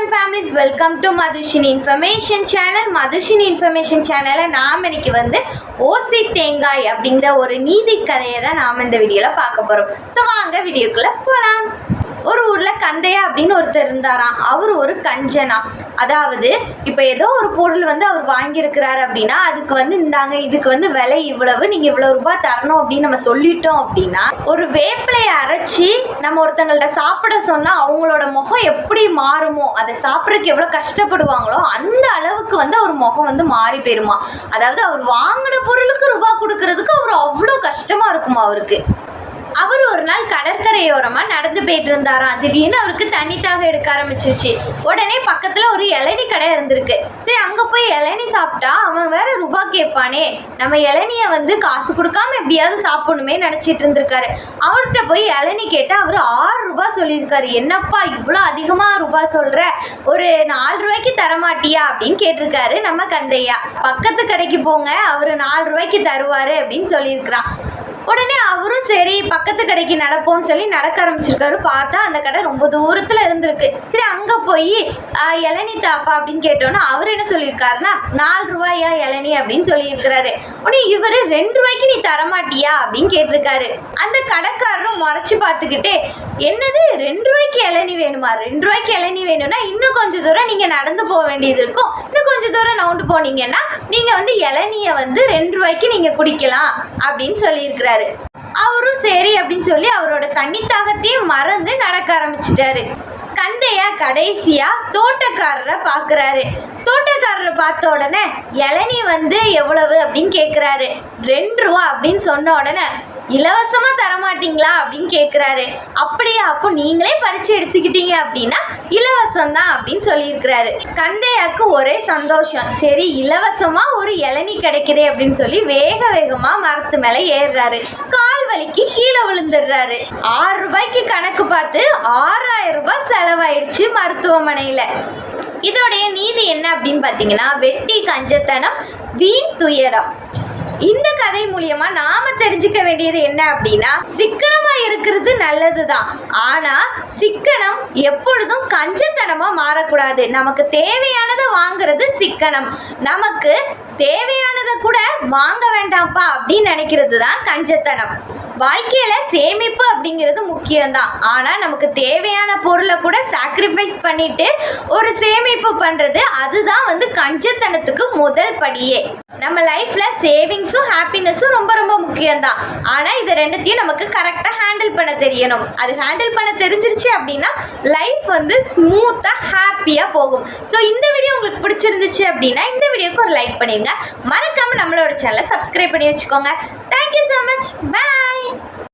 and families, welcome to Madhushini Information Channel. Madhushini Information Channel நாம் இன்னைக்கு வந்து ஓசி தேங்காய் அப்படிங்கிற ஒரு நீதி கதையை தான் நாம் இந்த வீடியோவில் பார்க்க போகிறோம். ஸோ வாங்க வீடியோக்குள்ளே போகலாம். ஒரு ஊரில் கந்தையா அப்படின்னு ஒருத்தர் இருந்தாராம். அவர் ஒரு கஞ்சனா. அதாவது இப்போ ஏதோ ஒரு பொருள் வந்து அவர் வாங்கியிருக்கிறாரு அப்படின்னா அதுக்கு வந்து இந்தாங்க இதுக்கு வந்து விலை இவ்வளவு, நீங்கள் இவ்வளோ ரூபாய் தரணும் அப்படின்னு நம்ம சொல்லிட்டோம் அப்படின்னா ஒரு வேப்பிலையை அரைச்சி நம்ம ஒருத்தங்கள்ட்ட சாப்பிட சொன்னால் அவங்களோட முகம் எப்படி மாறுமோ, அதை சாப்பிட்றதுக்கு எவ்வளோ கஷ்டப்படுவாங்களோ அந்த அளவுக்கு வந்து அவர் முகம் வந்து மாறி போயிருமா. அதாவது அவர் வாங்கின பொருளுக்கு ரூபாய் கொடுக்கறதுக்கு அவர் அவ்வளோ கஷ்டமாக இருக்குமா அவருக்கு. அவர் ஒரு நாள் கடற்கரையோரமாக நடந்து போயிட்டு இருந்தாராம். திடீர்னு அவருக்கு தண்ணி தாகம் எடுக்க ஆரம்பிச்சிருச்சு. உடனே பக்கத்தில் ஒரு இளநீ கடை இருந்திருக்கு. சரி அங்கே போய் இளநீ சாப்பிட்டா அவன் வேற ரூபாய் கேட்பானே, நம்ம இளநியை வந்து காசு கொடுக்காம எப்படியாவது சாப்பிடணுமே நினச்சிட்டு இருந்திருக்காரு. அவர்கிட்ட போய் இளநீ கேட்டால் அவர் 6 ரூபாய் சொல்லியிருக்காரு. என்னப்பா இவ்வளோ அதிகமாக ரூபாய் சொல்கிற, ஒரு 4 ரூபாய்க்கு தரமாட்டியா அப்படின்னு கேட்டிருக்காரு நம்ம கந்தையா. பக்கத்து கடைக்கு போங்க, அவர் 4 ரூபாய்க்கு தருவார் அப்படின்னு சொல்லியிருக்கிறான். உடனே அவரும் சரி பக்கத்து கடைக்கு நடப்போம்னு சொல்லி நடக்க ஆரம்பிச்சிருக்காரு. பார்த்தா அந்த கடை ரொம்ப தூரத்தில் இருந்திருக்கு. சரி அங்கே போய் இளநீ தாப்பா அப்படின்னு கேட்டோன்னா அவர் என்ன சொல்லியிருக்காருன்னா 4 ரூபாயா இளநீ அப்படின்னு சொல்லியிருக்கிறாரு. உடனே இவர் 2 ரூபாய்க்கு நீ தரமாட்டியா அப்படின்னு கேட்டிருக்காரு. அந்த கடைக்காரரும் முறைச்சி பார்த்துக்கிட்டே என்னது 2 ரூபாய்க்கு இளநீ வேணுமா, 2 ரூபாய்க்கு இளநீ வேணும்னா இன்னும் கொஞ்சம் தூரம் நீங்கள் நடந்து போக வேண்டியது இருக்கும், இன்னும் கொஞ்சம் தூரம் நவுண்டு போனீங்கன்னா நீங்கள் வந்து இளநியை வந்து 2 ரூபாய்க்கு நீங்கள் குடிக்கலாம் அப்படின்னு சொல்லியிருக்கிறாரு. அவரும் சரி அப்படின்னு சொல்லி அவரோட தண்ணி தாகத்தையும் மறந்து நடக்க ஆரம்பிச்சிட்டாரு. கந்தையா கடைசியா தோட்டக்காரரை பார்க்குறாரு. தோட்டக்காரரை பார்த்த உடனே இளநீ வந்து எவ்வளவு அப்படின்னு கேட்குறாரு. 2 ரூபா அப்படின்னு சொன்ன உடனே இலவசமாக தரமாட்டிங்களா அப்படின்னு கேட்குறாரு. அப்படியா, அப்போ நீங்களே பறித்து எடுத்துக்கிட்டீங்க அப்படின்னா இலவசம்தான் அப்படின்னு சொல்லியிருக்கிறாரு. கந்தையாவுக்கு ஒரே சந்தோஷம். சரி இலவசமாக ஒரு இளநீ கிடைக்குதே அப்படின்னு சொல்லி வேக வேகமாக மரத்து மேலே ஏறுறாரு. கால் வலிக்கு கீழே விழுந்துடுறாரு. 6 ரூபாய்க்கு கணக்கு பார்த்து 6000 ரூபாய் செலவாயிடுச்சு மருத்துவமனையில். இதோடைய நீதி என்ன அப்படின்னு பார்த்தீங்கன்னா வெட்டி கஞ்சத்தனம் வீண் துயரம். இந்த கதை மூலியமா நாம தெரிஞ்சுக்க வேண்டியது என்ன அப்படின்னா சிக்கனமா இருக்கிறது நல்லதுதான், ஆனா சிக்கனம் எப்பொழுதும் கஞ்சத்தனமா மாறக்கூடாது. நமக்கு தேவையானதை வாங்குறது சிக்கனம், நமக்கு தேவையானதை கூட வாங்க வேண்டாம்ப்பா அப்படின்னு நினைக்கிறது தான் கஞ்சத்தனம். வாழ்க்கையில சேமிப்பு அப்படிங்கிறது முக்கியம்தான், ஆனா நமக்கு தேவையான பொருளை கூட சாக்ரிஃபைஸ் பண்ணிட்டு ஒரு சேமிப்பு பண்றது அதுதான் வந்து கஞ்சத்தனத்துக்கு முதல் படியே. நம்ம லைஃப்ல சேவிங்ஸும் ஹாப்பினஸும் ரொம்ப ரொம்ப முக்கியம்தான், ஆனா இது ரெண்டுத்தையும் நமக்கு கரெக்டா ஹேண்டில் பண்ண தெரியணும். அது ஹேண்டில் பண்ண தெரிஞ்சிருச்சு அப்படின்னா லைஃப் வந்து ஸ்மூத்தா ஹாப்பியா போகும். ஸோ இந்த வீடியோ உங்களுக்கு பிடிச்சிருந்துச்சு அப்படின்னா இந்த வீடியோக்கு ஒரு லைக் பண்ணிருங்க. மறக்காம நம்மளோட சேனலை சப்ஸ்கிரைப் பண்ணி வச்சுக்கோங்க. Thank you so much. பை.